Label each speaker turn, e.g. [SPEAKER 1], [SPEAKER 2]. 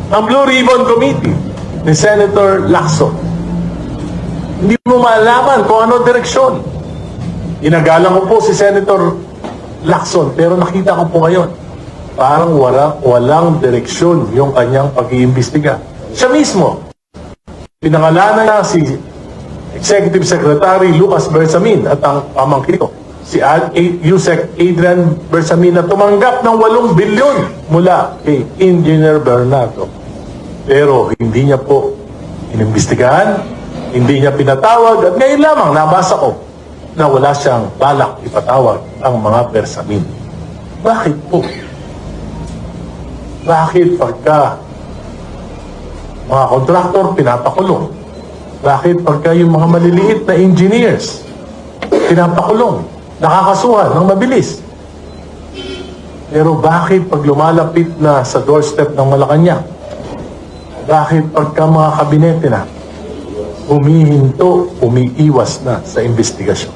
[SPEAKER 1] ang Blue Ribbon Committee ni Senator Lacson. Hindi mo malaman kung ano direksyon. Inagalang ko po si Senator Lacson, pero nakita ko po ngayon, parang walang direksyon yung kanyang pag-iimbestiga. Siya mismo, pinangalanan niya si Executive Secretary Lucas Bersamin at ang pamangkin ko, si Yusek Adrian Bersamin, na tumanggap ng 8 bilyon mula kay Engineer Bernardo. Pero hindi niya po inimbestigahan, hindi niya pinatawag, at ngayon lamang nabasa ko na wala siyang balak ipatawag ang mga Bersamin. Bakit po? Bakit pagka mga kontraktor pinapakulong? Bakit pagka yung mga maliliit na engineers pinapakulong? Nakakasuhan ng mabilis. Pero bakit pag lumalapit na sa doorstep ng Malacanang? Bakit pagka mga kabinete na humihinto, umiiwas na sa investigasyon?